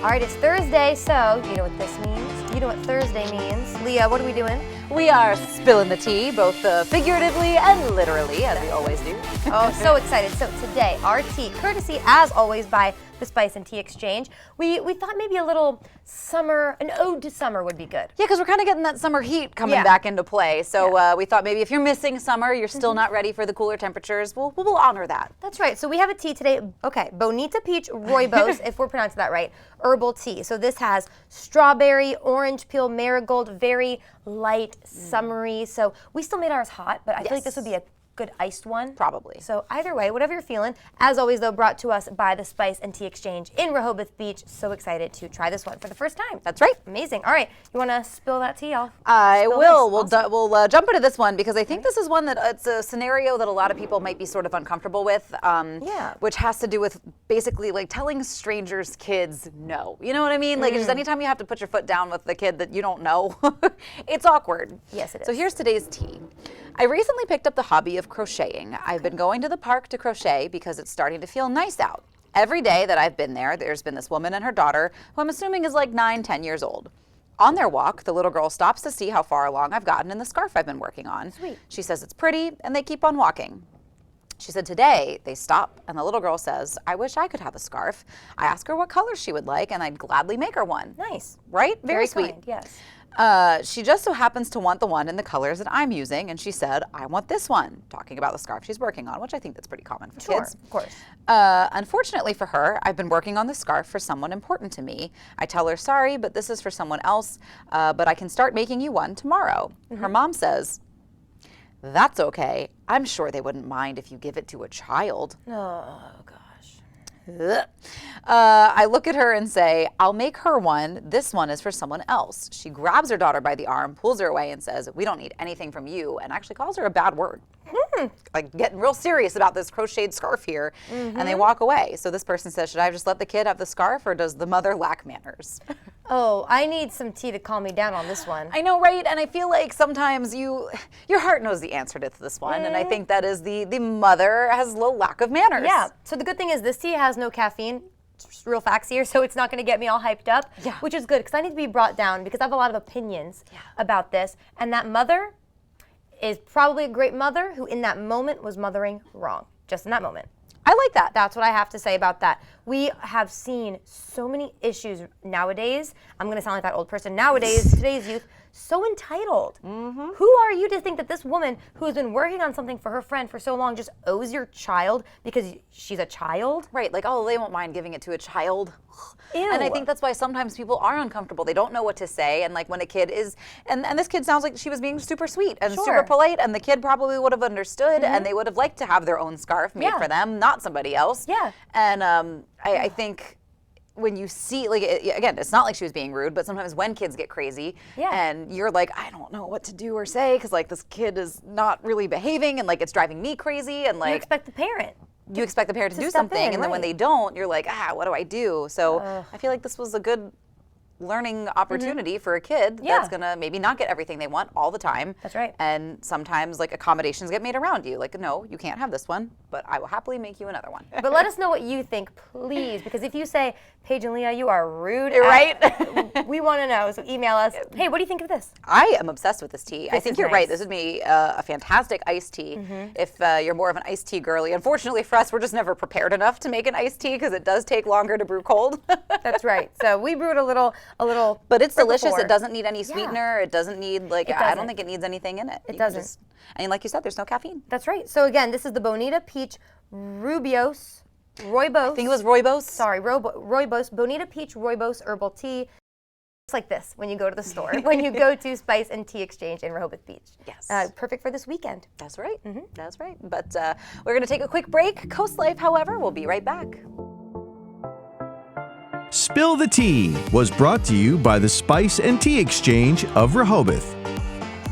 All right, it's Thursday, so you know what this means. You know what Thursday means. Leah, what are we doing? We are spilling the tea, both figuratively and literally, as we always do. Oh, so excited. So today, our tea, courtesy as always by the Spice and Tea Exchange. We thought maybe a little summer, an ode to summer would be good. Yeah, because we're kind of getting that summer heat coming back into play. So we thought maybe if you're missing summer, you're still not ready for the cooler temperatures, we'll honor that. That's right. So we have a tea today. Okay, Bonita Peach Rooibos, if we're pronouncing that right, herbal tea. So this has strawberry, orange peel, marigold, very light, summery. So we still made ours hot, but I feel like this would be a good iced one. Probably. So either way, whatever you're feeling. As always, though, brought to us by the Spice and Tea Exchange in Rehoboth Beach. So excited to try this one for the first time. That's right. Amazing. All right, you want to spill that tea off? I will. We'll jump into this one because I think this is one that it's a scenario that a lot of people might be sort of uncomfortable with. Which has to do with basically like telling strangers' kids no. You know what I mean? Like just anytime you have to put your foot down with the kid that you don't know, it's awkward. Yes, it is. So here's today's tea. I recently picked up the hobby of crocheting. I've been going to the park to crochet because it's starting to feel nice out. Every day that I've been there, there's been this woman and her daughter, who I'm assuming is like 9, 10 years old. On their walk, the little girl stops to see how far along I've gotten in the scarf I've been working on. Sweet. She says it's pretty, and they keep on walking. She said today they stop, and the little girl says, I wish I could have a scarf. I ask her what color she would like, and I'd gladly make her one. Nice. Right? Very sweet. Kind, yes. She just so happens to want the one in the colors that I'm using, and she said, I want this one, talking about the scarf she's working on, which I think that's pretty common for kids. Of course. Unfortunately for her, I've been working on the scarf for someone important to me. I tell her, sorry, but this is for someone else, but I can start making you one tomorrow. Her mom says, that's okay. I'm sure they wouldn't mind if you give it to a child. Oh, gosh. I look at her and say, I'll make her one. This one is for someone else. She grabs her daughter by the arm, pulls her away and says, we don't need anything from you, and actually calls her a bad word. Like getting real serious about this crocheted scarf here, and they walk away. So this person says, should I just let the kid have the scarf, or does the mother lack manners? Oh, I need some tea to calm me down on this one. I know, right? And I feel like sometimes your heart knows the answer to this one, and I think that is the mother has a little lack of manners. Yeah, so the good thing is this tea has no caffeine. Just real facts here, so it's not going to get me all hyped up, which is good because I need to be brought down because I have a lot of opinions about this. And that mother is probably a great mother who in that moment was mothering wrong, just in that moment. I like that. That's what I have to say about that. We have seen so many issues nowadays. I'm going to sound like that old person. Nowadays, today's youth, so entitled. Who are you to think that this woman who has been working on something for her friend for so long just owes your child because she's a child? Right, like, oh, they won't mind giving it to a child. Ew. And I think that's why sometimes people are uncomfortable. They don't know what to say. And like when a kid is, and this kid sounds like she was being super sweet and super polite, and the kid probably would have understood and they would have liked to have their own scarf made for them, not somebody else. Yeah. And I think when you see, like, again, it's not like she was being rude, but sometimes when kids get crazy and you're like, I don't know what to do or say because like this kid is not really behaving and like it's driving me crazy, and like You expect the parent. You expect the parent to do step something, in, and then when they don't, you're like, what do I do? So I feel like this was a good learning opportunity for a kid that's gonna maybe not get everything they want all the time. That's right. And sometimes like accommodations get made around you. Like, no, you can't have this one, but I will happily make you another one. But let us know what you think, please, because if you say, Paige and Leah, you are rude. Right? We want to know, so email us. Hey, what do you think of this? I am obsessed with this tea. I think you're right. nice. This would be a fantastic iced tea if you're more of an iced tea girly. Unfortunately for us, we're just never prepared enough to make an iced tea because it does take longer to brew cold. That's right. So we brewed a little. But it's delicious. before. It doesn't need any sweetener. It doesn't need like, It I doesn't. don't think it needs anything in it. It You doesn't. just- and like you said, there's no caffeine. That's right. So again, this is the Bonita Peach Rooibos. I think it was Rooibos. Sorry, Rooibos. Bonita Peach Rooibos Herbal Tea. It's like this when you go to the store, when you go to Spice and Tea Exchange in Rehoboth Beach. Yes. Perfect for this weekend. That's right. That's right. But we're going to take a quick break. CoastLife, however, we'll be right back. Spill the Tea was brought to you by the Spice and Tea Exchange of Rehoboth.